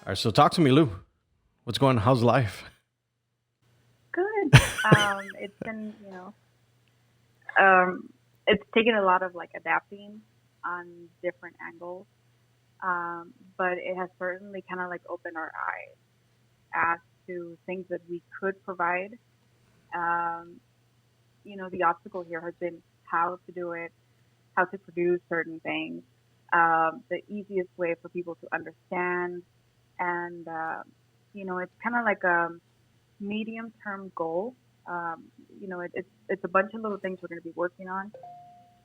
All right, so talk to me, Lou. What's going on? How's life? Good. It's been, um, it's taken a lot of like adapting on different angles, but it has certainly kind of like opened our eyes as to things that we could provide. Um, the obstacle here has been how to do it, how to produce certain things, the easiest way for people to understand, and it's kind of like a medium term goal. It's a bunch of little things we're going to be working on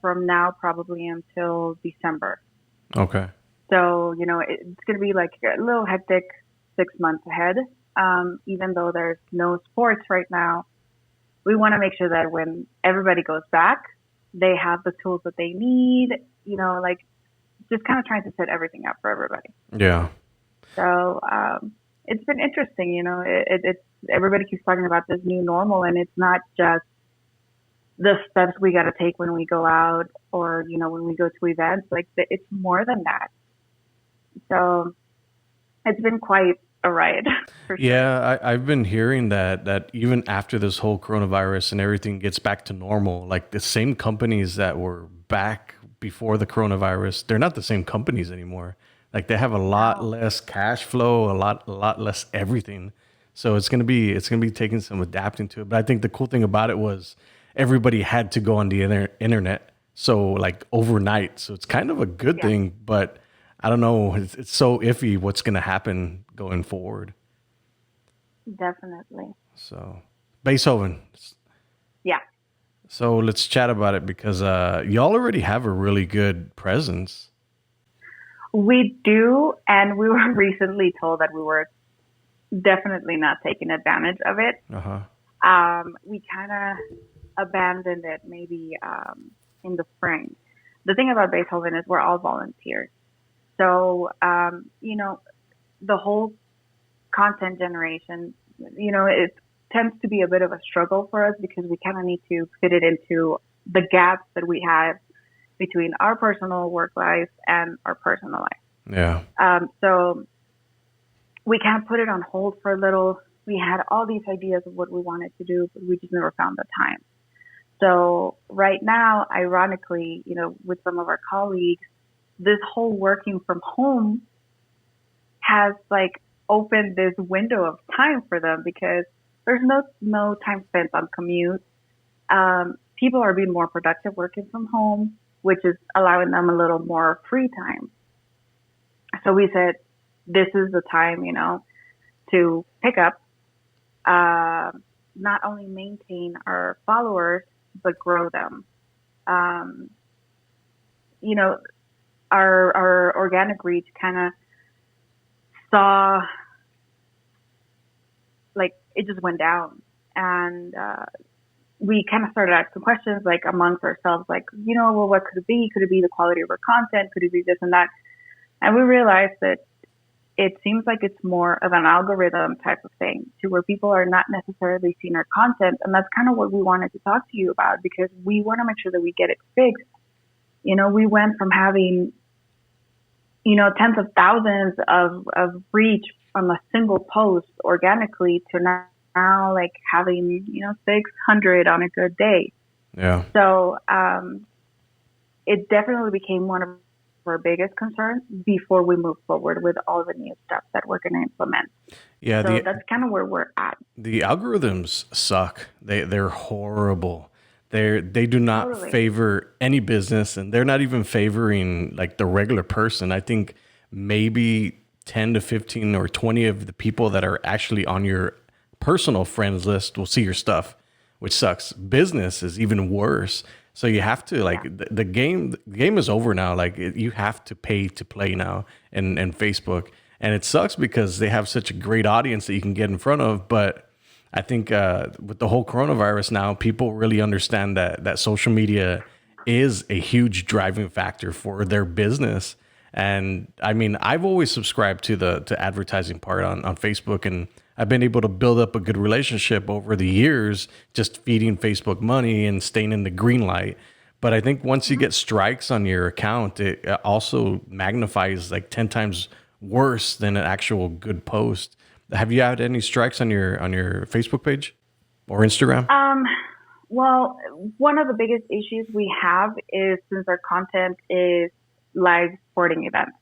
from now probably until December. Okay. So, it's going to be like a little hectic 6 months ahead. Even though there's no sports right now, we want to make sure that when everybody goes back, they have the tools that they need, like just kind of trying to set everything up for everybody. Yeah. So, it's been interesting, it's everybody keeps talking about this new normal, and it's not just the steps we got to take when we go out or when we go to events. Like it's more than that. So it's been quite a ride for sure. Yeah, I've been hearing that even after this whole coronavirus and everything gets back to normal, like the same companies that were back before the coronavirus, they're not the same companies anymore. Like they have a lot No, less cash flow, a lot less everything. So it's gonna be taking some adapting to it. But I think the cool thing about it was everybody had to go on the internet. So like overnight. So it's kind of a good yeah, thing, but I don't know. It's so iffy what's gonna happen going forward. definitely. So, Beethoven. Yeah, So let's chat about it because y'all already have a really good presence. we do. And we were recently told that we were definitely not taking advantage of it. Uh huh. We kind of abandoned it maybe in the spring. The thing about Beethoven is we're all volunteers. So, the whole content generation, it tends to be a bit of a struggle for us because we kind of need to fit it into the gaps that we have between our personal work life and our personal life. Yeah. So we kind of put it on hold for a little. We had all these ideas of what we wanted to do, but we just never found the time. So right now, ironically, with some of our colleagues, this whole working from home has like opened this window of time for them because there's no time spent on commute. People are being more productive working from home, which is allowing them a little more free time. So we said, this is the time, to pick up, uh, not only maintain our followers, but grow them. Um, you know, our organic reach kind of saw like it just went down, and we kind of started asking questions like amongst ourselves, like well, what could it be? Could it be the quality of our content? Could it be this and that? And we realized that it seems like it's more of an algorithm type of thing to where people are not necessarily seeing our content. And that's kind of what we wanted to talk to you about because we want to make sure that we get it fixed. We went from having, tens of thousands of reach from a single post organically to now like having, 600 on a good day. Yeah. So it definitely became one of our biggest concerns before we move forward with all the new stuff that we're going to implement. Yeah. So The that's kind of where we're at. the algorithms suck. They're horrible. They do not Totally. favor any business, and they're not even favoring like the regular person. I think maybe 10 to 15 or 20 of the people that are actually on your personal friends list will see your stuff, which sucks. Business is even worse. So you have to like Yeah. the game is over now. Like you have to pay to play now and Facebook. And it sucks because they have such a great audience that you can get in front of, but I think with the whole coronavirus now, people really understand that social media is a huge driving factor for their business. And I mean, I've always subscribed to the advertising part on Facebook, and I've been able to build up a good relationship over the years, just feeding Facebook money and staying in the green light. But I think once you Mhm. get strikes on your account, it also magnifies like 10 times worse than an actual good post. Have you had any strikes on your Facebook page or Instagram? Well, one of the biggest issues we have is since our content is live sporting events,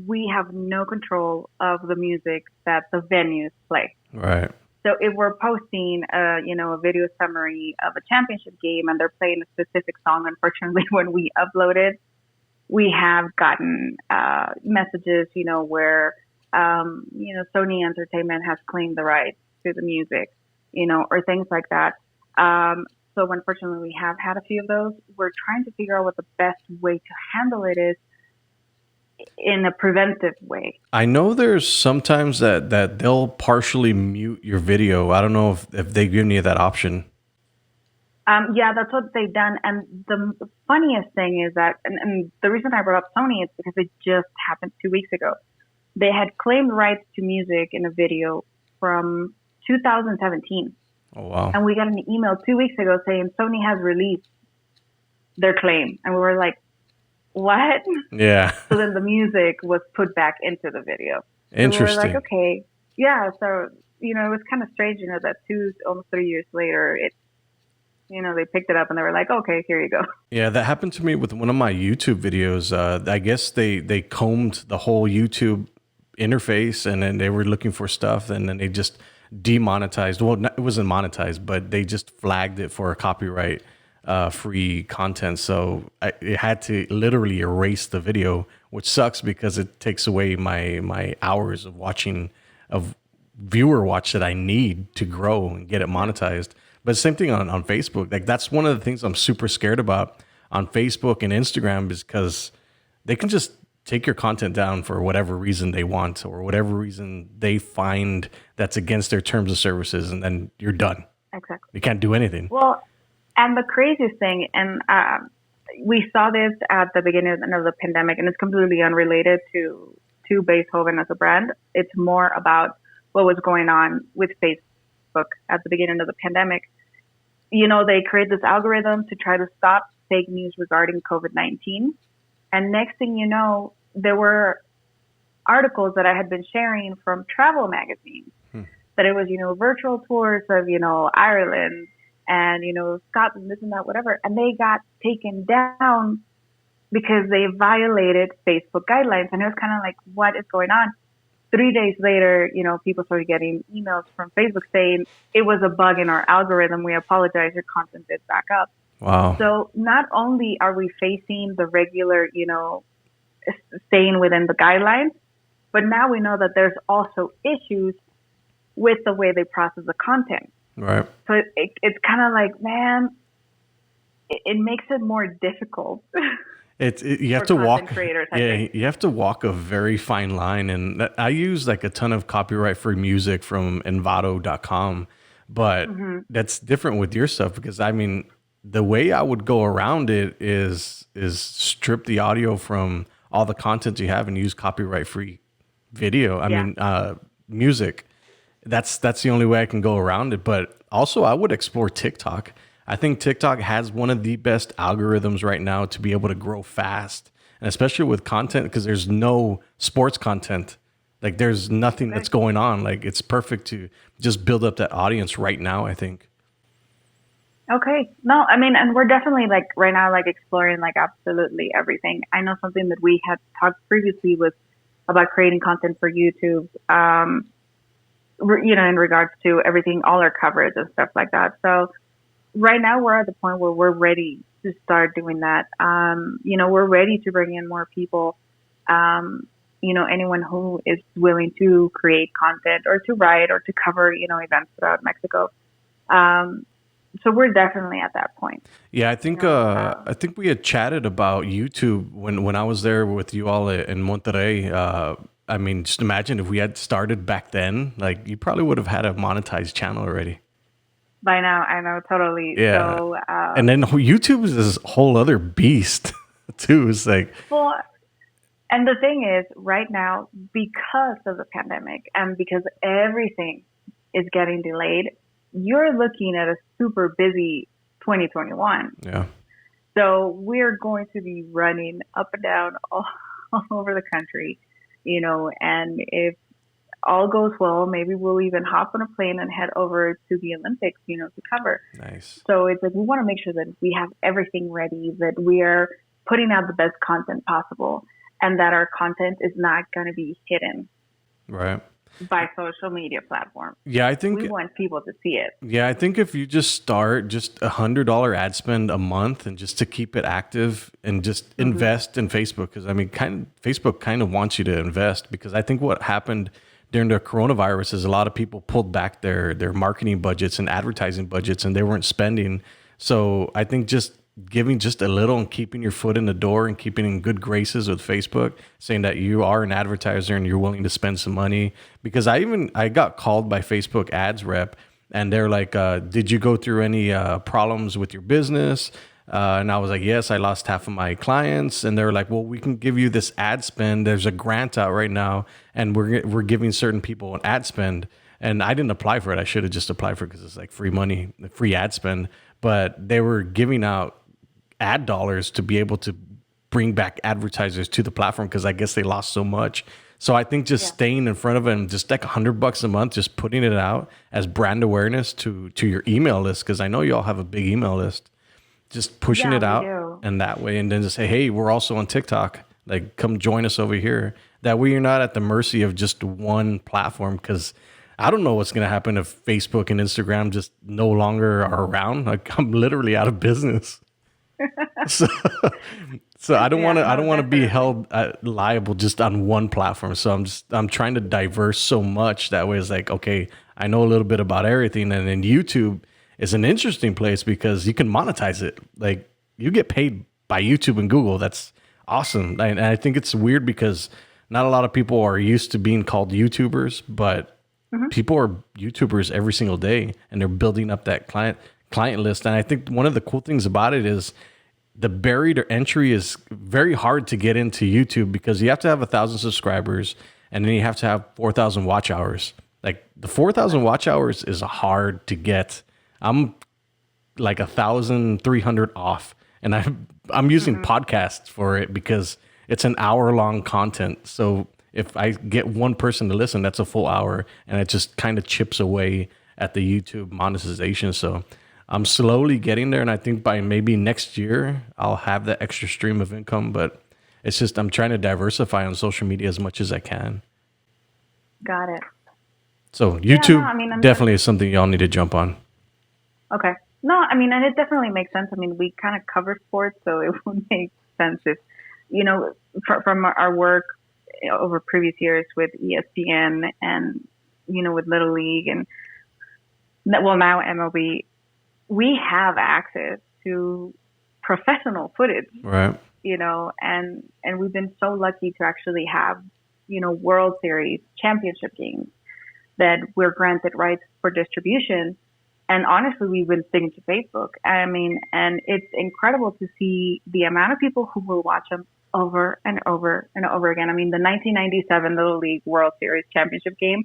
we have no control of the music that the venues play. Right. So if we're posting, a video summary of a championship game and they're playing a specific song, unfortunately, when we upload it, we have gotten messages, where, Sony Entertainment has claimed the rights to the music, or things like that. So unfortunately, we have had a few of those. We're trying to figure out what the best way to handle it is in a preventive way. I know there's sometimes that they'll partially mute your video. I don't know if they've given you that option. Yeah, that's what they've done. And the funniest thing is that, and the reason I brought up Sony is because it just happened 2 weeks ago. They had claimed rights to music in a video from 2017. Oh, wow. And we got an email 2 weeks ago saying Sony has released their claim. And we were like, what? Yeah. So then the music was put back into the video. Interesting. So we were like, okay. Yeah. So, it was kind of strange, that almost 3 years later, they picked it up and they were like, okay, here you go. Yeah, that happened to me with one of my YouTube videos. I guess they combed the whole YouTube interface and then they were looking for stuff and then they just demonetized. Well, it wasn't monetized, but they just flagged it for a copyright free content. So it had to literally erase the video, which sucks because it takes away my hours of watching, of viewer watch that I need to grow and get it monetized. But same thing on Facebook. Like that's one of the things I'm super scared about on Facebook and Instagram is because they can just take your content down for whatever reason they want or whatever reason they find that's against their terms of services, and then you're done. Exactly. You can't do anything. Well, and the craziest thing, and we saw this at the beginning of the pandemic, and it's completely unrelated to BeisJoven as a brand. It's more about what was going on with Facebook at the beginning of the pandemic. They create this algorithm to try to stop fake news regarding COVID-19. And next thing you know, there were articles that I had been sharing from travel magazines that it was, virtual tours of, Ireland and, Scotland, this and that, whatever. And they got taken down because they violated Facebook guidelines. And it was kind of like, what is going on? 3 days later, people started getting emails from Facebook saying it was a bug in our algorithm. We apologize. Your content is back up. Wow. So not only are we facing the regular, staying within the guidelines, but now we know that there's also issues with the way they process the content. Right. So it's kind of like, man, it makes it more difficult. You have to walk. Creators, You have to walk a very fine line. And I use like a ton of copyright free music from Envato.com, but that's different with your stuff because the way I would go around it is strip the audio from all the content you have and use copyright free video. Music. That's the only way I can go around it. But also I would explore TikTok. I think TikTok has one of the best algorithms right now to be able to grow fast, and especially with content because there's no sports content. Like there's nothing that's going on. Like it's perfect to just build up that audience right now, I think. Okay. No, and we're definitely like right now, like exploring like absolutely everything. I know something that we had talked previously was about creating content for YouTube, in regards to everything, all our coverage and stuff like that. So right now we're at the point where we're ready to start doing that. We're ready to bring in more people. Anyone who is willing to create content or to write or to cover, events throughout Mexico. So we're definitely at that point. Yeah, I think we had chatted about YouTube when I was there with you all in Monterrey. Just imagine if we had started back then, like you probably would have had a monetized channel already. By now, I know, totally. Yeah. So, and then YouTube is this whole other beast too. It's like, well, and the thing is, right now, because of the pandemic and because everything is getting delayed, you're looking at a super busy 2021. Yeah. So we're going to be running up and down all over the country, and if all goes well, maybe we'll even hop on a plane and head over to the Olympics, to cover. Nice. So it's like we want to make sure that we have everything ready, that we are putting out the best content possible, and that our content is not going to be hidden Right. by social media platforms. Yeah, We want people to see it. I think if you just start just $100 ad spend a month and just to keep it active and just invest in Facebook, because I mean, Facebook kind of wants you to invest, because I think what happened during the coronavirus is a lot of people pulled back their marketing budgets and advertising budgets, and they weren't spending. So I think just giving just a little and keeping your foot in the door and keeping in good graces with Facebook, saying that you are an advertiser and you're willing to spend some money. Because I got called by Facebook ads rep, and they're like, did you go through any problems with your business? And I was like, yes, I lost half of my clients. And they're like, well, we can give you this ad spend. There's a grant out right now, and we're giving certain people an ad spend. And I didn't apply for it. I should have just applied for it because it's like free money, free ad spend. But they were giving out ad dollars to be able to bring back advertisers to the platform, because I guess they lost so much. So I think just staying in front of it and just like $100 a month, just putting it out as brand awareness to your email list, because I know you all have a big email list. Just pushing it out and that way, and then just say, hey, we're also on TikTok. Like, come join us over here. That way you're not at the mercy of just one platform, because I don't know what's going to happen if Facebook and Instagram just no longer are around. Like, I'm literally out of business. so, I don't want to be held liable just on one platform. So I'm trying to diverse so much. That way it's like, okay, I know a little bit about everything. And then YouTube is an interesting place because you can monetize it. Like, you get paid by YouTube and Google. That's awesome. And I think it's weird because not a lot of people are used to being called YouTubers, but people are YouTubers every single day, and they're building up that client list. And I think one of the cool things about it is the barrier to entry is very hard to get into YouTube, because you have to have 1,000 subscribers, and then you have to have 4,000 watch hours. Like, the 4,000 watch hours is hard to get. I'm like 1,300 off, and I'm using podcasts for it because it's an hour-long content. So if I get one person to listen, that's a full hour, and it just kind of chips away at the YouTube monetization. So I'm slowly getting there, and I think by maybe next year I'll have that extra stream of income. But it's just I'm trying to diversify on social media as much as I can. Got it. So YouTube definitely is something y'all need to jump on. Okay. No, I mean, and it definitely makes sense. I mean, we kind of cover sports, so it would make sense if, from our work over previous years with ESPN and, with Little League and, well, now MLB, we have access to professional footage, right? And we've been so lucky to actually have, World Series championship games that we're granted rights for distribution. And honestly, we've been sticking to Facebook. I mean, and it's incredible to see the amount of people who will watch them over and over and over again. I mean, the 1997 Little League World Series championship game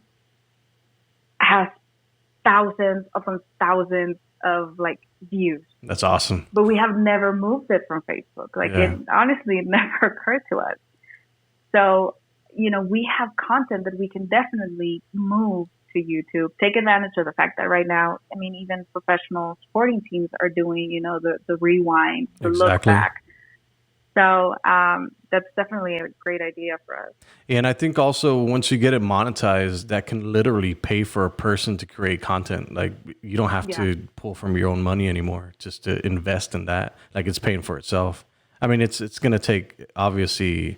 has thousands upon thousands of views. That's awesome. But we have never moved it from Facebook. It honestly, it never occurred to us. So, we have content that we can definitely move to YouTube, take advantage of the fact that right now, I mean, even professional sporting teams are doing, the rewind, the look back. So that's definitely a great idea for us. And I think also once you get it monetized, that can literally pay for a person to create content. Like, you don't have to pull from your own money anymore just to invest in that. Like, it's paying for itself. I mean, it's going to take, obviously,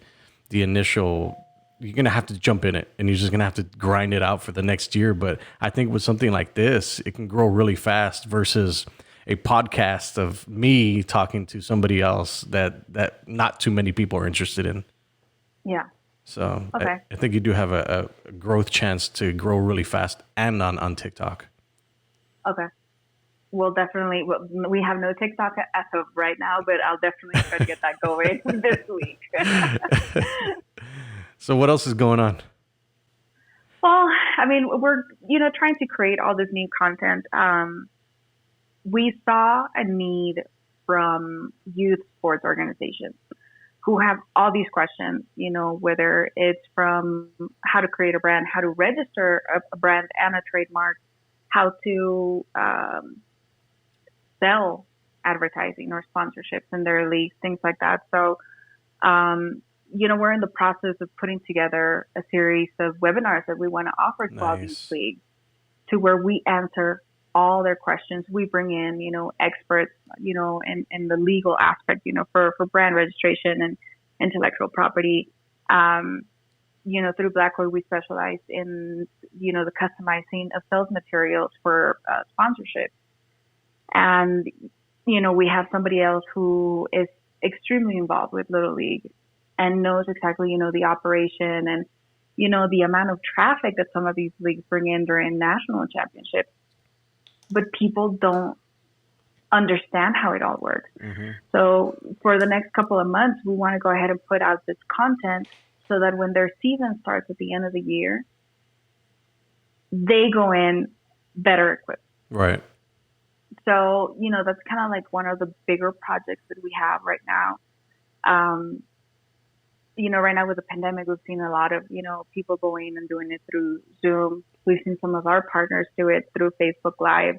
the initial. You're going to have to jump in it, and you're just going to have to grind it out for the next year. But I think with something like this, it can grow really fast versus a podcast of me talking to somebody else that not too many people are interested in. Yeah. So I think you do have a growth chance to grow really fast and on TikTok. Okay. Well, definitely. We have no TikTok as of right now, but I'll definitely try to get that going this week. So what else is going on? Well, I mean, we're, trying to create all this new content. We saw a need from youth sports organizations who have all these questions, whether it's from how to create a brand, how to register a brand and a trademark, how to sell advertising or sponsorships in their leagues, things like that. So, we're in the process of putting together a series of webinars that we want to offer to all these leagues, to where we answer all their questions. We bring in, experts, in the legal aspect, for brand registration and intellectual property. Through Blackboard, we specialize in, the customizing of sales materials for sponsorship. And, we have somebody else who is extremely involved with Little League and knows exactly, the operation and, the amount of traffic that some of these leagues bring in during national championships. But people don't understand how it all works. Mm-hmm. So for the next couple of months, we want to go ahead and put out this content so that when their season starts at the end of the year, they go in better equipped. Right. So, that's kind of like one of the bigger projects that we have right now. Right now with the pandemic, we've seen a lot of, people going and doing it through Zoom. We've seen some of our partners do it through Facebook Live.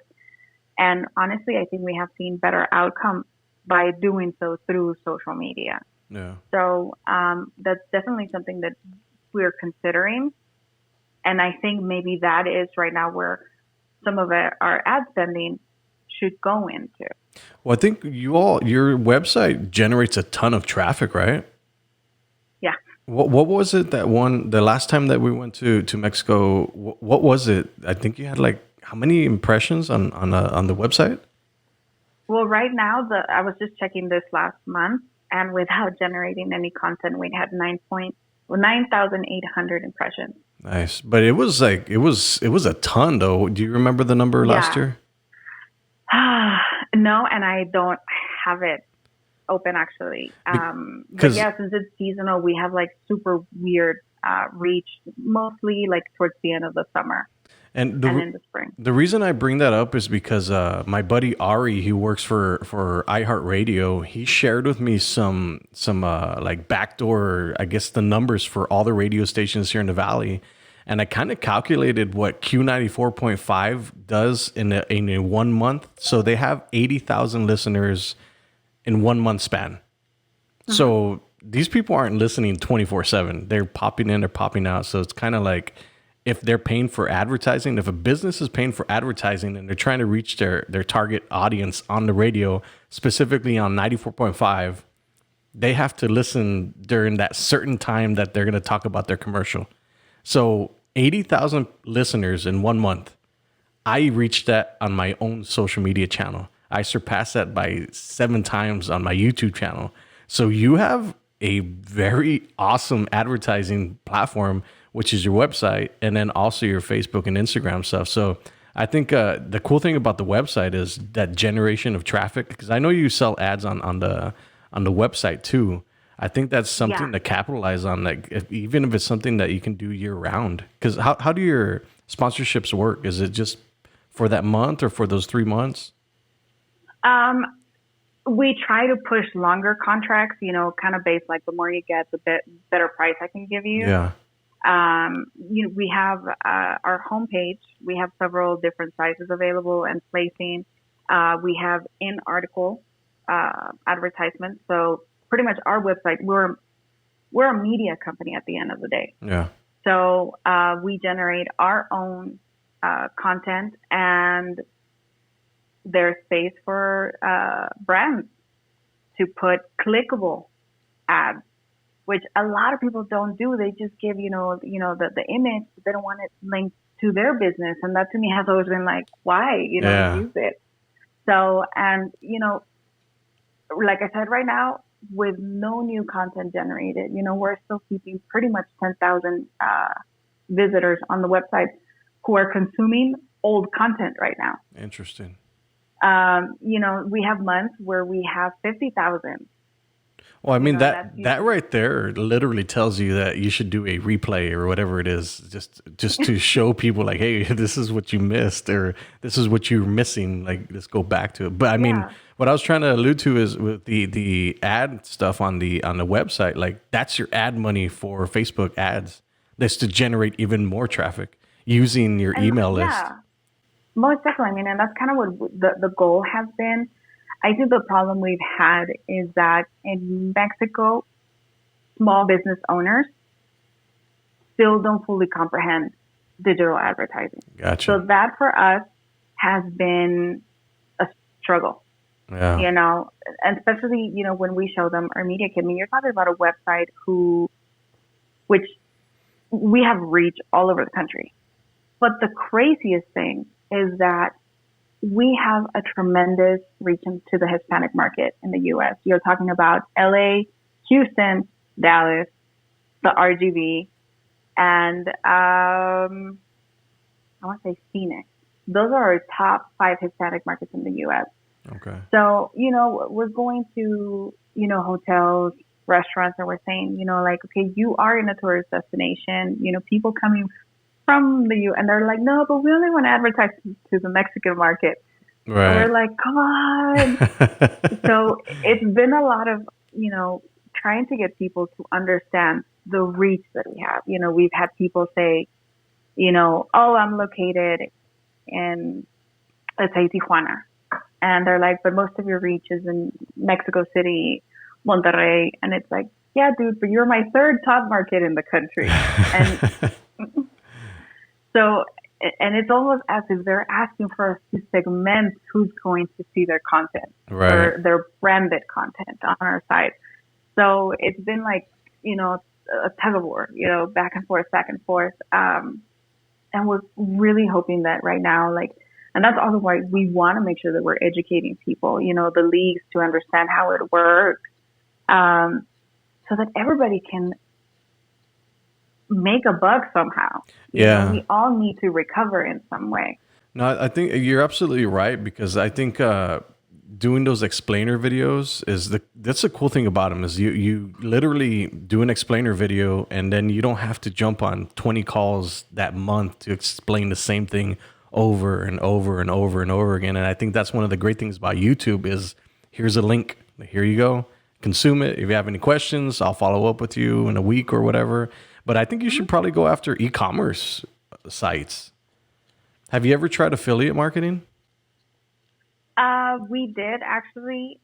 And honestly, I think we have seen better outcome by doing so through social media. Yeah. So that's definitely something that we're considering. And I think maybe that is right now where some of our ad spending should go into. Well, I think your website generates a ton of traffic, right? Yeah. What was it the last time that we went to Mexico? What was it? I think you had how many impressions on the website? Well, right now, I was just checking this last month, and without generating any content, we had 9,800 impressions. Nice, but it was a ton though. Do you remember the number last year? No, and I don't have it open actually. But yeah, since it's seasonal, we have super weird reach, mostly towards the end of the summer. And in the spring. The reason I bring that up is because my buddy Ari, who works for iHeartRadio, he shared with me some backdoor, I guess, the numbers for all the radio stations here in the Valley, and I kind of calculated what Q94.5 does in a 1 month. So they have 80,000 listeners in 1 month span. Mm-hmm. So these people aren't listening 24/7. They're popping in or popping out. So it's kind of like, if they're paying for advertising, if a business is paying for advertising and they're trying to reach their target audience on the radio, specifically on 94.5, they have to listen during that certain time that they're going to talk about their commercial. So 80,000 listeners in 1 month. I reached that on my own social media channel. I surpassed that by 7 times on my YouTube channel. So you have a very awesome advertising platform, which is your website, and then also your Facebook and Instagram stuff. So I think the cool thing about the website is that generation of traffic, because I know you sell ads on the website too. I think that's something to capitalize on, even if it's something that you can do year round. Because how do your sponsorships work? Is it just for that month or for those 3 months? We try to push longer contracts, kind of based the more you get, the better price I can give you. Yeah. We have our homepage. We have several different sizes available and placing. We have in-article advertisements. So pretty much our website, we're a media company at the end of the day. Yeah. So we generate our own content, and there's space for brands to put clickable ads, which a lot of people don't do. They just give, the image, but they don't want it linked to their business. And that to me has always been why, use it. So, and, like I said, right now, with no new content generated, we're still keeping pretty much 10,000 visitors on the website who are consuming old content right now. Interesting. We have months where we have 50,000. Well, I You mean know, that's that usually right there literally tells you that you should do a replay or whatever it is, just to show people like, hey, this is what you missed or this is what you're missing. Like, let's go back to it. But I mean, yeah. what I was trying to allude to is with the ad stuff on the website, like that's your ad money for Facebook ads. That's to generate even more traffic using your And email list. yeah, most definitely. I mean, and that's kind of what the goal has been. I think the problem we've had is that in Mexico, small business owners still don't fully comprehend digital advertising. So Gotcha. that for us has been a struggle, Yeah. you know, and especially, you know, when we show them our media kit. I mean, you're talking about a website which we have reach all over the country. But the craziest thing is that we have a tremendous reach into the Hispanic market in the U.S. You're talking about LA, Houston, Dallas, the RGV, and I want to say Phoenix. Those are our top 5 Hispanic markets in the U.S. Okay. So, you know, we're going to, you know, hotels, restaurants, and we're saying, you know, like, okay, you are in a tourist destination, you know, people coming from the U, and they're like, no, but we only want to advertise to the Mexican market. And Right. we're like, come on. So it's been a lot of, you know, trying to get people to understand the reach that we have. You know, we've had people say, you know, oh, I'm located in, let's say, Tijuana. And they're like, but most of your reach is in Mexico City, Monterrey. And it's like, yeah, dude, but you're my third top market in the country. And so, and it's almost as if they're asking for us to segment who's going to see their content Right. or their branded content on our site. So it's been like, you know, a tug of war, you know, back and forth, back and forth. And we're really hoping that right now, like, and that's also why we want to make sure that we're educating people, you know, the leagues to understand how it works, so that everybody can make a buck somehow. You know, Yeah. we all need to recover in some way. No, I think you're absolutely right because I think doing those explainer videos is that's the cool thing about them is you literally do an explainer video and then you don't have to jump on 20 calls that month to explain the same thing over and over and over and over again. And I think that's one of the great things about YouTube is here's a link, here you go, consume it. If you have any questions, I'll follow up with you in a week or whatever. But I think you Mm-hmm. should probably go after e-commerce sites. Have you ever tried affiliate marketing? We did actually.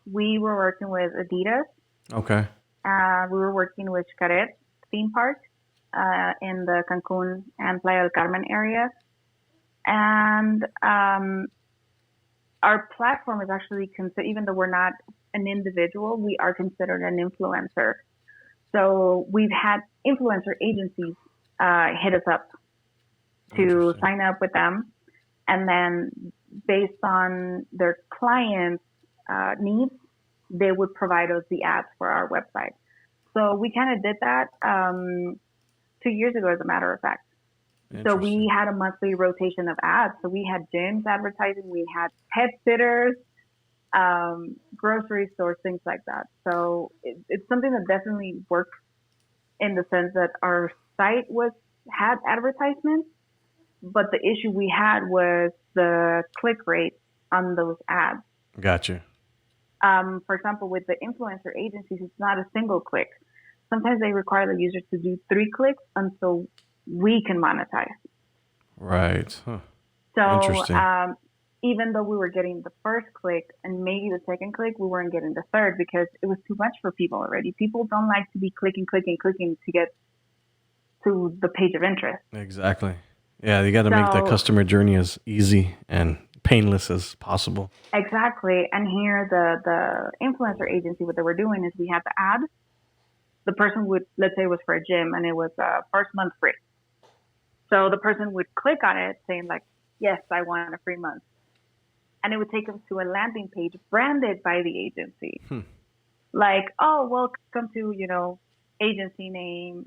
We were working with Adidas. Okay. We were working with Xcaret theme park in the Cancun and Playa del Carmen area. And our platform is actually considered, even though we're not an individual, we are considered an influencer. So we've had influencer agencies hit us up to Interesting. sign up with them. And then based on their clients' needs, they would provide us the ads for our website. So we kind of did that 2 years ago, as a matter of fact. So we Interesting. had a monthly rotation of ads. So we had gyms advertising, we had pet sitters, grocery stores, things like that. So it's something that definitely worked in the sense that our site had advertisements, but the issue we had was the click rate on those ads. Gotcha. For example, with the influencer agencies, it's not a single click. Sometimes they require the user to do 3 clicks until we can monetize. Right. Huh. So Interesting. even though we were getting the first click and maybe the second click, we weren't getting the third because it was too much for people already. People don't like to be clicking, clicking, clicking to get to the page of interest. Exactly. Yeah, you got to make the So customer journey as easy and painless as possible. exactly. And here the influencer agency, what they were doing is we had the ad. The person would, let's say it was for a gym and it was first month free. So the person would click on it saying like, yes, I want a free month. And it would take them to a landing page branded by the agency. Hmm. Like, oh, welcome to, you know, agency name.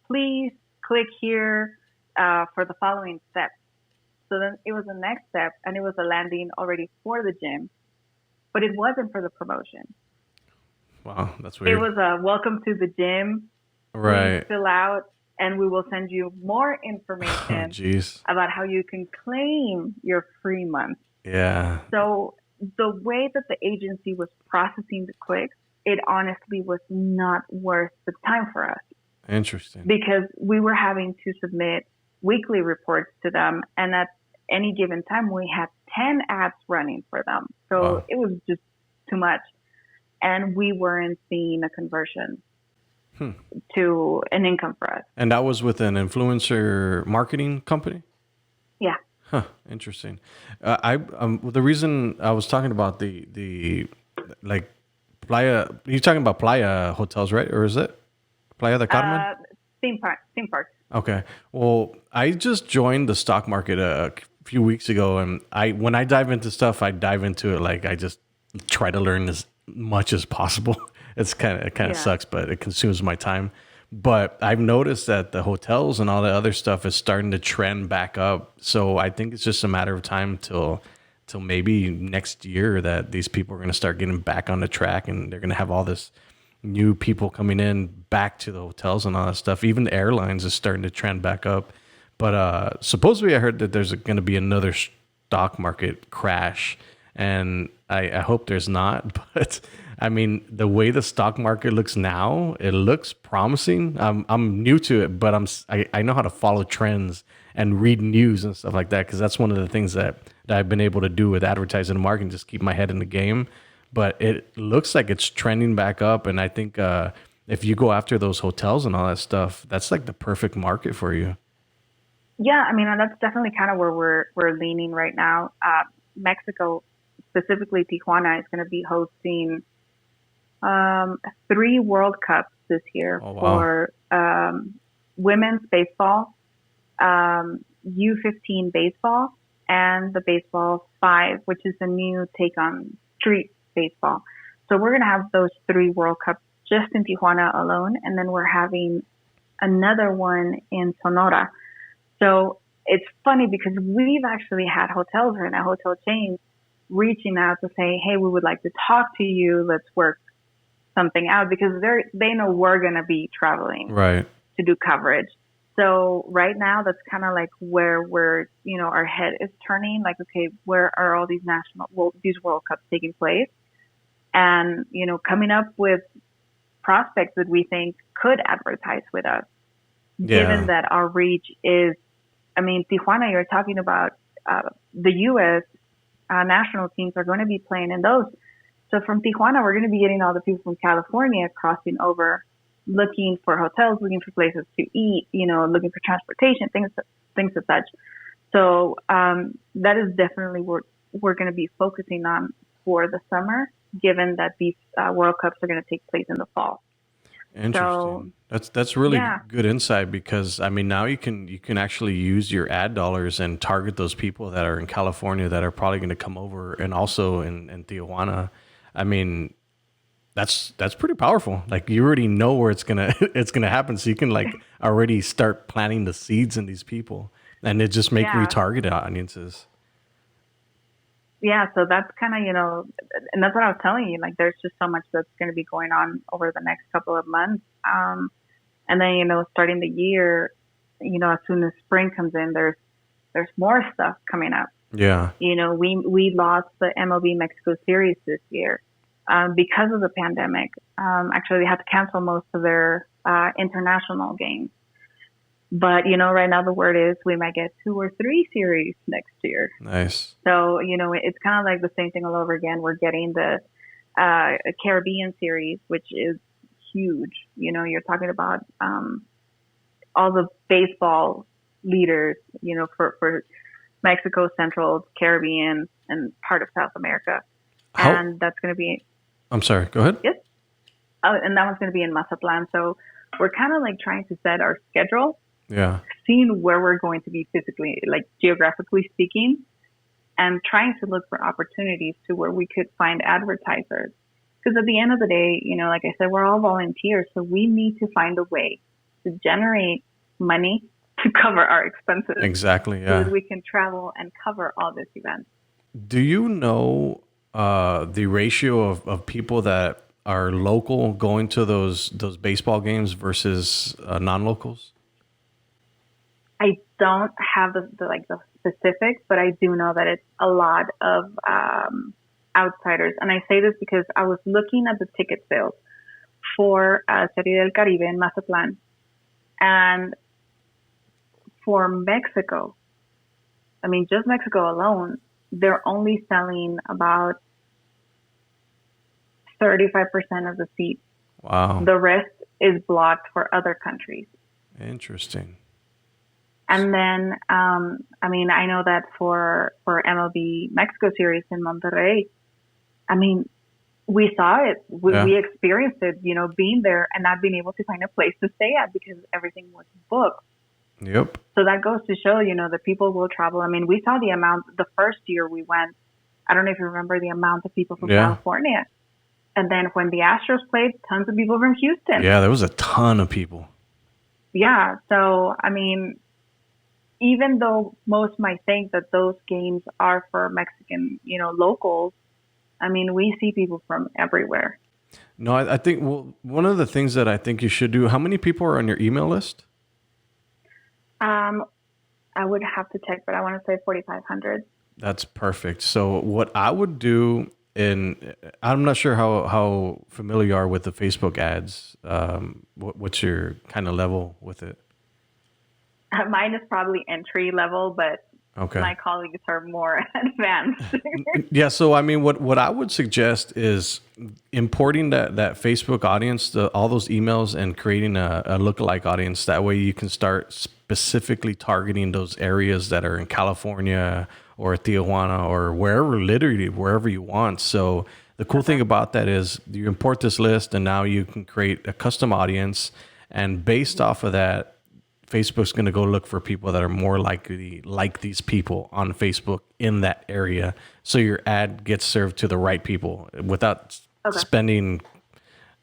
Please click here for the following steps. So then it was the next step and it was a landing already for the gym, but it wasn't for the promotion. Wow, that's It weird. was a welcome to the gym. Please Right. fill out, and we will send you more Oh, information jeez. about how you can claim your free month. Yeah. So the way that the agency was processing the clicks, it honestly was not worth the time for us Interesting. because we were having to submit weekly reports to them, and at any given time we had 10 ads running for them. So Wow. it was just too much, and we weren't seeing a conversion Hmm. to an income for us. And that was with an influencer marketing company? Yeah. Huh. Interesting. The reason I was talking about the like Playa. You're talking about Playa hotels, right? Or is it Playa del Carmen? Uh, theme park. Okay. Well, I just joined the stock market a few weeks ago, and I when I dive into stuff, I dive into it like I just try to learn as much as possible. It kind of Yeah. sucks, but it consumes my time. But I've noticed that the hotels and all the other stuff is starting to trend back up. So I think it's just a matter of time till maybe next year that these people are going to start getting back on the track, and they're going to have all this new people coming in back to the hotels and all that stuff. Even the airlines is starting to trend back up. But supposedly, I heard that there's going to be another stock market crash, and I hope there's not. But I mean, the way the stock market looks now, it looks promising. I'm new to it, but I know how to follow trends and read news and stuff like that because that's one of the things that I've been able to do with advertising and marketing, just keep my head in the game. But it looks like it's trending back up, and I think if you go after those hotels and all that stuff, that's like the perfect market for you. Yeah, I mean, and that's definitely kind of where we're leaning right now. Mexico, specifically Tijuana, is going to be hosting three World Cups this year Oh wow. for women's baseball, U15 baseball, and the baseball five, which is a new take on street baseball. So we're going to have those three World Cups just in Tijuana alone, and then we're having another one in Sonora. So it's funny because we've actually had hotels right now, hotel chains reaching out to say, hey, we would like to talk to you. Let's work something out because they know we're going to be traveling Right. to do coverage. So right now, that's kind of like where our head is turning. Like, okay, where are all these World Cups taking place? And, coming up with prospects that we think could advertise with us, given Yeah. that our reach is, I mean, Tijuana, you're talking about the U.S. National teams are going to be playing in those. So from Tijuana, we're going to be getting all the people from California crossing over, looking for hotels, looking for places to eat, looking for transportation, things of such. So that is definitely what we're going to be focusing on for the summer, given that these World Cups are going to take place in the fall. So Interesting. That's really yeah, good insight because I mean now you can actually use your ad dollars and target those people that are in California that are probably going to come over and also in Tijuana. I mean that's pretty powerful. Like you already know where it's gonna it's gonna happen, so you can like already start planting the seeds in these people, and it just make yeah, retargeted audiences. yeah. So that's kind of, and that's what I was telling you. Like, there's just so much that's going to be going on over the next couple of months. And then, starting the year, as soon as spring comes in, there's more stuff coming up. Yeah. We lost the MLB Mexico series this year because of the pandemic. Actually, they had to cancel most of their international games. But, right now the word is we might get 2 or 3 series next year. Nice. So, it's kind of like the same thing all over again. We're getting the Caribbean series, which is huge. You're talking about all the baseball leaders, for Mexico, Central, Caribbean, and part of South America. How? And that's going to be, I'm sorry. Go ahead. yes, and that one's going to be in Mazatlan. So we're kind of like trying to set our schedule, Yeah. seeing where we're going to be physically, like geographically speaking, and trying to look for opportunities to where we could find advertisers. Because at the end of the day, like I said, we're all volunteers, so we need to find a way to generate money to cover our expenses Exactly. so that Yeah. we can travel and cover all these events. Do you know the ratio of people that are local going to those baseball games versus non-locals? I don't have the specifics, but I do know that it's a lot of outsiders. And I say this because I was looking at the ticket sales for Serie del Caribe in Mazatlan, and for Mexico, I mean, just Mexico alone, they're only selling about 35% of the seats. Wow. The rest is blocked for other countries. Interesting. And then, I mean, I know that for MLB Mexico series in Monterrey, I mean, we saw it. We experienced it, you know, being there and not being able to find a place to stay at because everything was booked. Yep. So that goes to show, you know, that people will travel. I mean, we saw the amount the first year we went. I don't know if you remember the amount of people from California. And then when the Astros played, tons of people from Houston. Yeah, there was a ton of people. Yeah. So, I mean, even though most might think that those games are for Mexican, you know, locals, I mean, we see people from everywhere. No, I think, well, one of the things that I think you should do, how many people are on your email list? I would have to check, but I want to say 4,500. That's perfect. So what I would do, and I'm not sure how familiar you are with the Facebook ads. What's your kind of level with it? Mine is probably entry level, but okay, my colleagues are more advanced. Yeah. So, I mean, what I would suggest is importing that Facebook audience, all those emails, and creating a lookalike audience. That way you can start specifically targeting those areas that are in California or Tijuana or literally wherever you want. So the cool thing about that is you import this list and now you can create a custom audience. And based off of that, Facebook's going to go look for people that are more likely like these people on Facebook in that area. So your ad gets served to the right people without spending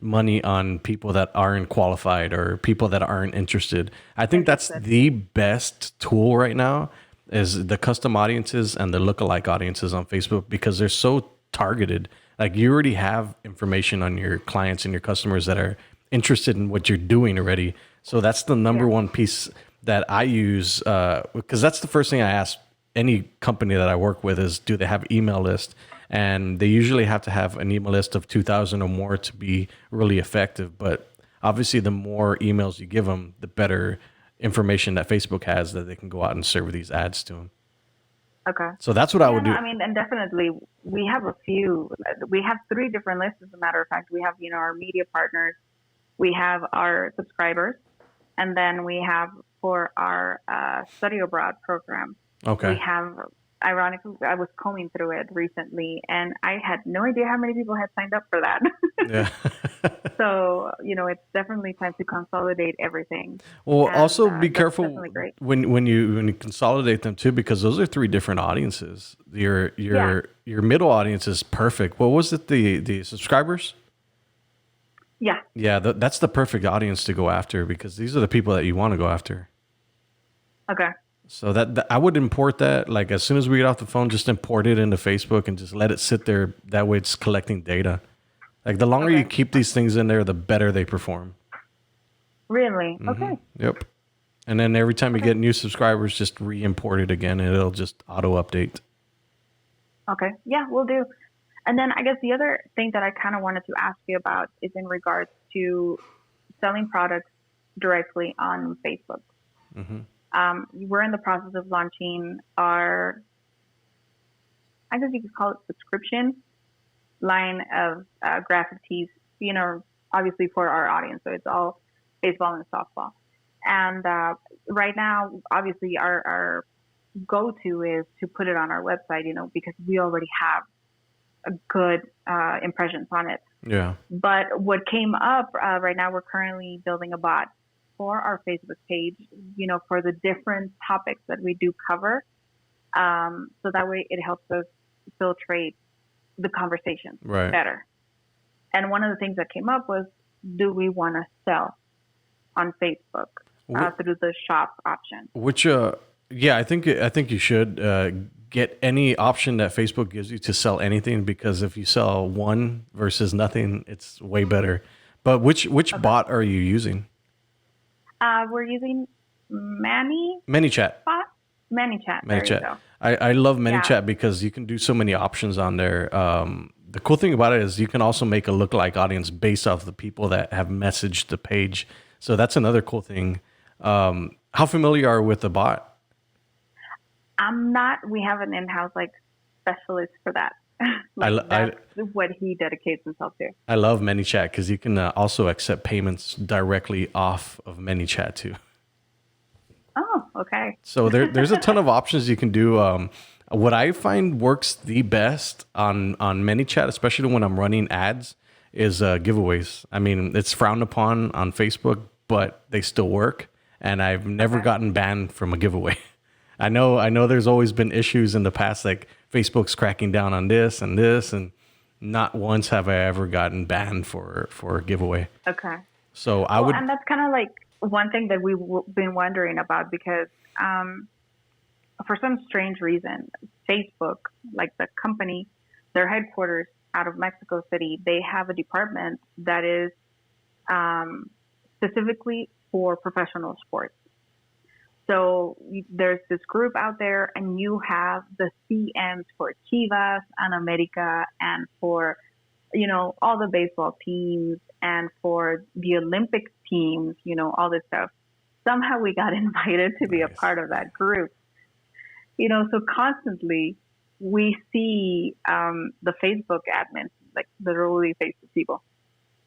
money on people that aren't qualified or people that aren't interested. I think that's the best tool right now is the custom audiences and the lookalike audiences on Facebook because they're so targeted. Like you already have information on your clients and your customers that are interested in what you're doing already. So that's the number one piece that I use because that's the first thing I ask any company that I work with is, do they have email list? And they usually have to have an email list of 2,000 or more to be really effective. But obviously, the more emails you give them, the better information that Facebook has that they can go out and serve these ads to them. Okay. So that's what I would do. I mean, and definitely we have we have 3 different lists. As a matter of fact, we have, you know, our media partners, we have our subscribers, and then we have for our study abroad program. Okay. We have, ironically, I was combing through it recently, and I had no idea how many people had signed up for that. Yeah. So, you know, it's definitely time to consolidate everything. Well, and, also be careful when you consolidate them too, because those are 3 different audiences. Your middle audience is perfect. What was it? The subscribers? Yeah. Yeah, that's the perfect audience to go after because these are the people that you want to go after. Okay. So that I would import that, like as soon as we get off the phone, just import it into Facebook and just let it sit there. That way it's collecting data. Like the longer you keep these things in there, the better they perform. Really? Mm-hmm. Okay. Yep. And then every time you get new subscribers, just re-import it again and it'll just auto-update. Okay. Yeah, we'll do. And then I guess the other thing that I kind of wanted to ask you about is in regards to selling products directly on Facebook. Mm-hmm. We're in the process of launching our, I guess you could call it subscription line of graphic tees, you know, obviously for our audience. So it's all baseball and softball. And right now, obviously, our go-to is to put it on our website, you know, because we already have a good impressions on it. Yeah. But what came up right now, we're currently building a bot for our Facebook page, you know, for the different topics that we do cover. So that way it helps us filtrate the conversation better. And one of the things that came up was, do we want to sell on Facebook through the shop option? Which, yeah, I think you should. get any option that Facebook gives you to sell anything, because if you sell one versus nothing, it's way better. But which bot are you using? We're using Manny ManyChat. bot. ManyChat. There you ManyChat. go. I love Yeah. ManyChat because you can do so many options on there. The cool thing about it is you can also make a lookalike audience based off the people that have messaged the page. So that's another cool thing. How familiar are you with the bot? I'm not. We have an in-house like specialist for that. Like that's what he dedicates himself to. I love ManyChat because you can also accept payments directly off of ManyChat too. Oh, okay. So there's a ton of options you can do. What I find works the best on ManyChat, especially when I'm running ads, is giveaways. I mean, it's frowned upon on Facebook, but they still work, and I've never gotten banned from a giveaway. I know. There's always been issues in the past, like Facebook's cracking down on this, and not once have I ever gotten banned for a giveaway. Okay. So I would, and that's kind of like one thing that we've been wondering about because for some strange reason, Facebook, like the company, their headquarters out of Mexico City, they have a department that is specifically for professional sports. So there's this group out there, and you have the CMs for Chivas and America, and for all the baseball teams, and for the Olympic teams, all this stuff. Somehow we got invited to be a part of that group. So constantly we see the Facebook admins, like literally Facebook people,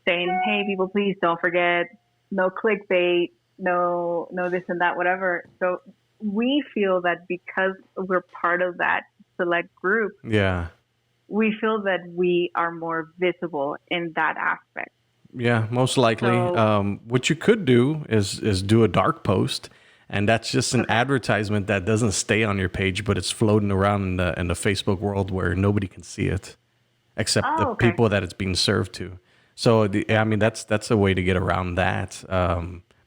saying, "Hey, people, please don't forget, no clickbait, no this and that, whatever." So we feel that because we're part of that select group, we feel that we are more visible in that aspect. Yeah, most likely. So, what you could do is do a dark post, and that's just an advertisement that doesn't stay on your page, but it's floating around in the Facebook world where nobody can see it, except the people that it's being served to. So that's a way to get around that.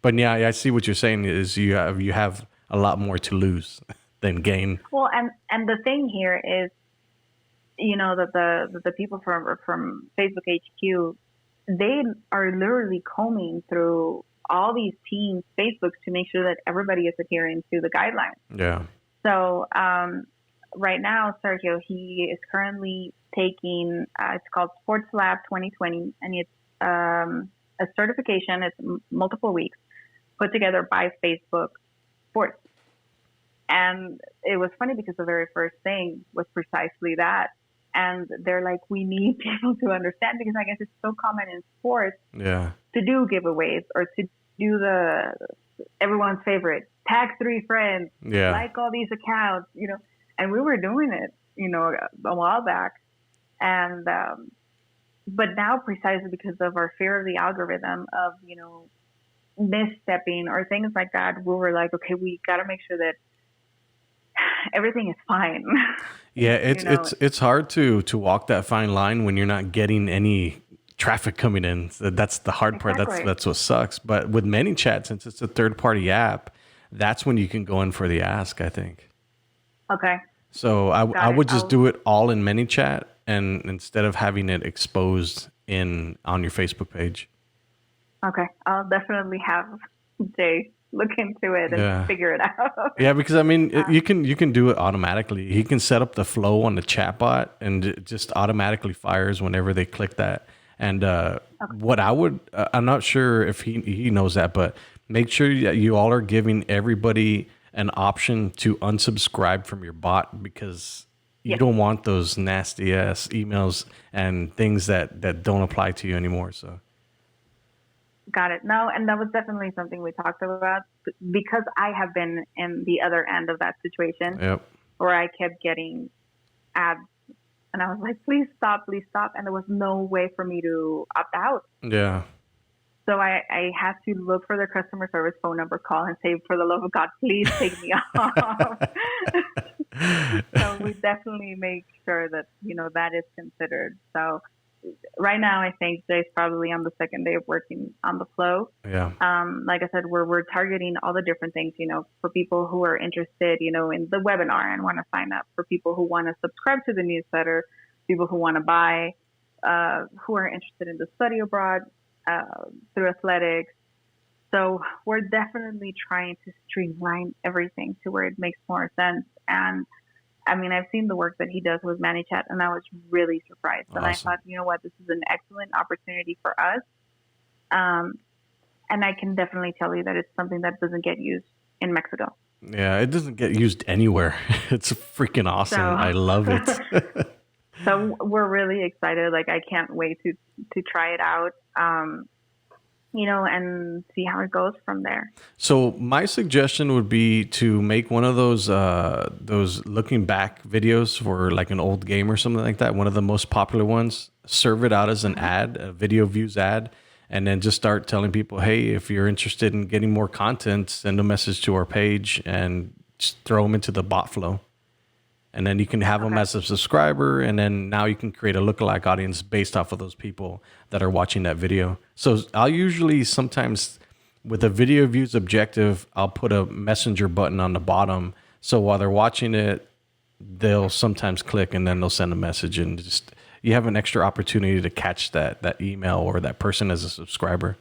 But yeah, I see what you're saying is you have a lot more to lose than gain. Well, and the thing here is, that the people from Facebook HQ, they are literally combing through all these teams' Facebooks to make sure that everybody is adhering to the guidelines. Yeah. So right now, Sergio, he is currently taking, it's called Sports Lab 2020, and it's a certification. It's multiple weeks put together by Facebook Sports. And it was funny because the very first thing was precisely that. And they're like, we need people to understand, because I guess it's so common in sports to do giveaways or to do everyone's favorite, tag 3 friends, like all these accounts, and we were doing it, a while back. And, but now precisely because of our fear of the algorithm of, misstepping or things like that, we were like, okay, we got to make sure that everything is fine. Yeah, it's hard to walk that fine line when you're not getting any traffic coming in. So that's the hard part. That's what sucks. But with ManyChat, since it's a third-party app, that's when you can go in for the ask, I think. Okay. So I would just do it all in ManyChat, and instead of having it exposed on your Facebook page. Okay, I'll definitely have Jay look into it and figure it out. Yeah, because you can do it automatically. He can set up the flow on the chatbot, and it just automatically fires whenever they click that. And what I'm not sure if he knows that, but make sure that you all are giving everybody an option to unsubscribe from your bot, because you don't want those nasty ass emails and things that don't apply to you anymore. So. Got it. No, and that was definitely something we talked about, because I have been in the other end of that situation where I kept getting ads, and I was like, please stop. And there was no way for me to opt out. Yeah. So I had to look for their customer service phone number, call, and say, for the love of God, please take me off. So we definitely make sure that, that is considered. So right now, I think Jay's probably on the second day of working on the flow. Yeah. Like I said, we're targeting all the different things, for people who are interested, in the webinar and want to sign up, for people who want to subscribe to the newsletter, people who want to buy, who are interested in the study abroad through athletics. So we're definitely trying to streamline everything to where it makes more sense. And I mean, I've seen the work that he does with ManyChat, and I was really surprised. And I thought, you know what, this is an excellent opportunity for us. And I can definitely tell you that it's something that doesn't get used in Mexico. Yeah, it doesn't get used anywhere. It's freaking awesome. I love it. So we're really excited. Like, I can't wait to try it out. And see how it goes from there. So my suggestion would be to make one of those looking back videos for like an old game or something like that. One of the most popular ones. Serve it out as an ad, a video views ad, and then just start telling people, hey, if you're interested in getting more content, send a message to our page and just throw them into the bot flow. And then you can have them as a subscriber, and then now you can create a lookalike audience based off of those people that are watching that video. So I'll usually sometimes, with a video views objective, I'll put a messenger button on the bottom. So while they're watching it, they'll sometimes click and then they'll send a message, and just you have an extra opportunity to catch that email or that person as a subscriber.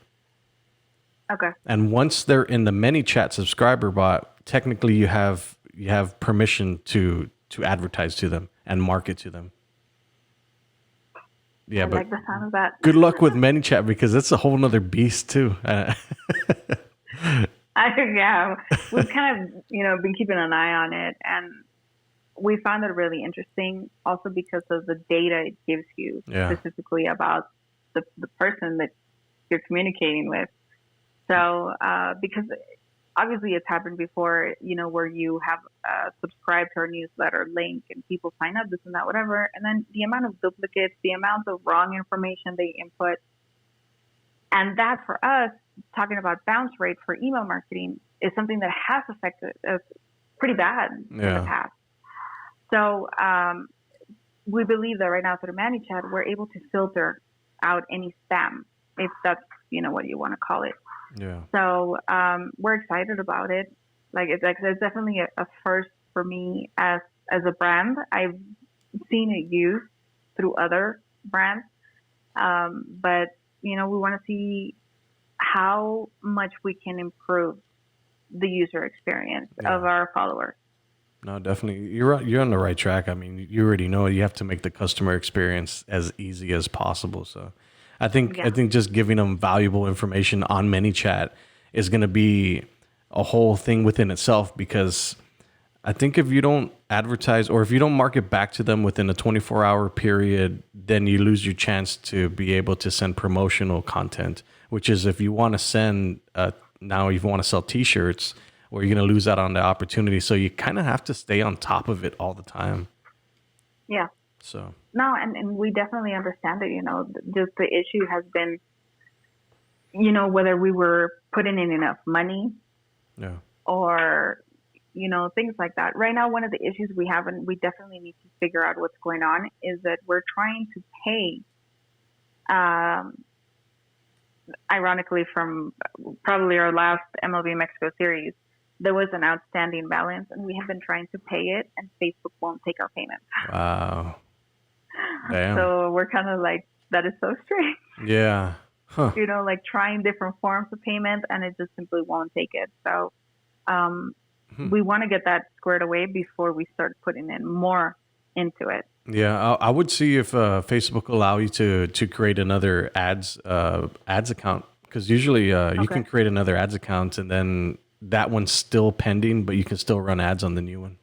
Okay. And once they're in the ManyChat subscriber bot, technically you have permission to advertise to them and market to them. Yeah, I like the sound of that. Good luck with ManyChat, because it's a whole nother beast too. Yeah, we've kind of been keeping an eye on it, and we found it really interesting. Also because of the data it gives you specifically about the person that you're communicating with. So because obviously it's happened before, where you have subscribed to our newsletter link and people sign up, this and that, whatever. And then the amount of duplicates, the amount of wrong information they input. And that, for us, talking about bounce rate for email marketing, is something that has affected us pretty bad in the past. So we believe that right now through ManyChat, we're able to filter out any spam, if that's, what you want to call it. Yeah. So we're excited about it. It's definitely a first for me as a brand. I've seen it used through other brands, but we want to see how much we can improve the user experience of our followers. No, definitely. You're on the right track. I mean, you already know you have to make the customer experience as easy as possible. So I think just giving them valuable information on ManyChat is going to be a whole thing within itself, because I think if you don't advertise or if you don't market back to them within a 24-hour period, then you lose your chance to be able to send promotional content, which is if you want to send now if you want to sell t-shirts, or you're going to lose out on the opportunity. So you kind of have to stay on top of it all the time. Yeah. So. No, and we definitely understand it. Just the issue has been, whether we were putting in enough money, or, things like that. Right now, one of the issues we have, and we definitely need to figure out what's going on, is that we're trying to pay, ironically, from probably our last MLB Mexico series, there was an outstanding balance, and we have been trying to pay it, and Facebook won't take our payment. Wow. Damn. So we're kind of like, that is so strange. Yeah. Huh. Trying different forms of payment, and it just simply won't take it. So we want to get that squared away before we start putting in more into it. Yeah, I would see if Facebook allow you to create another ads account, because usually you can create another ads account, and then that one's still pending, but you can still run ads on the new one.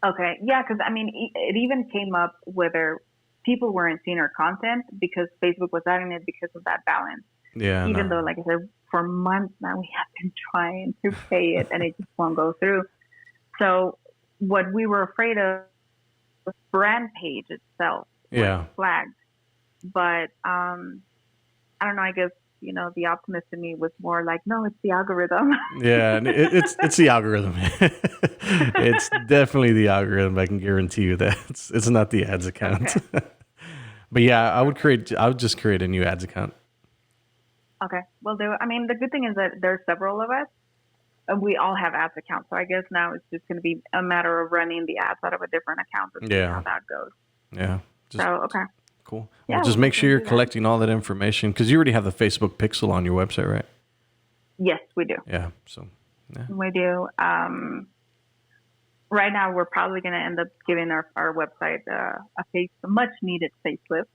Okay. Yeah, because it even came up whether people weren't seeing our content because Facebook was adding it because of that balance. Yeah. Even though, like I said, for months now we have been trying to pay it and it just won't go through. So what we were afraid of, the brand page itself was flagged. But I don't know, I guess, the optimist in me was more like, no, it's the algorithm. Yeah, it's the algorithm. It's definitely the algorithm. I can guarantee you that it's not the ads account. Okay. But yeah, I would just create a new ads account. Okay, will do. I mean, the good thing is that there's several of us. And we all have ads accounts, so I guess now it's just going to be a matter of running the ads out of a different account and seeing how Yeah. that goes. Yeah. So Just okay, cool. Well, yeah, just we'll make sure definitely you're do that. collecting all that information because you already have the Facebook pixel on your website, right? Yes, we do. Yeah. So, yeah. We do. Right now, we're probably going to end up giving our website a much needed facelift.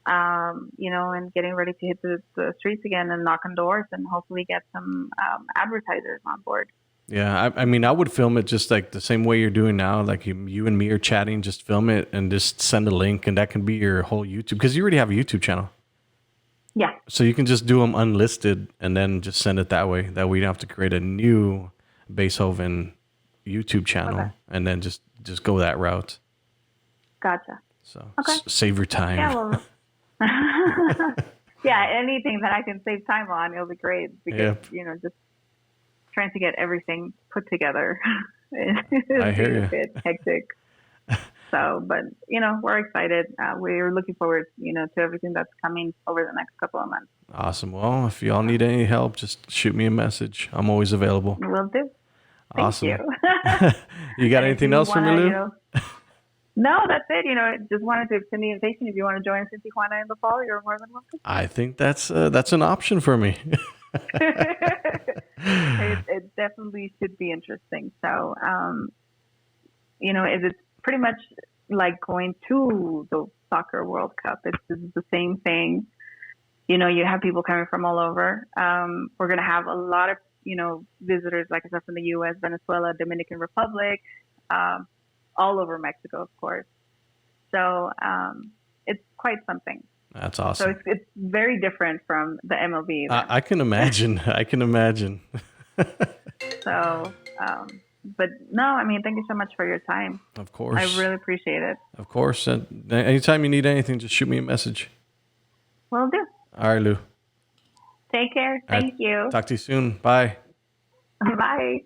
And getting ready to hit the streets again and knock on doors and hopefully get some advertisers on board. Yeah. I mean, I would film it just like the same way you're doing now. Like you and me are chatting, just film it and just send a link, and that can be your whole YouTube because you already have a YouTube channel. Yeah. So you can just do them unlisted and then just send it that way. That way you don't have to create a new BeisJoven YouTube channel Okay. and then just go that route. Gotcha. So Okay. save your time. Yeah. Well, yeah. Anything that I can save time on, it'll be great because just trying to get everything put together I hear you. a bit hectic. So, but we're excited. We're looking forward, to everything that's coming over the next couple of months. Awesome. Well, if y'all need any help, just shoot me a message. I'm always available. Will do. Awesome. Thank you. You got anything else for me, Lu? No, that's it. Just wanted to extend the invitation. If you want to join us in Tijuana in the fall, you're more than welcome. I think that's an option for me. It definitely should be interesting. So, it's pretty much like going to the soccer World Cup. It's the same thing. You have people coming from all over. We're going to have a lot of, visitors, like I said, from the U.S., Venezuela, Dominican Republic, all over Mexico, of course. So it's quite something. That's awesome. So it's very different from the MLB. I can imagine. I can imagine. So, but no, I mean, thank you so much for your time. Of course. I really appreciate it. Of course. And anytime you need anything, just shoot me a message. Will do. All right, Lu. Take care. Thank you. Talk to you soon. Bye. Bye.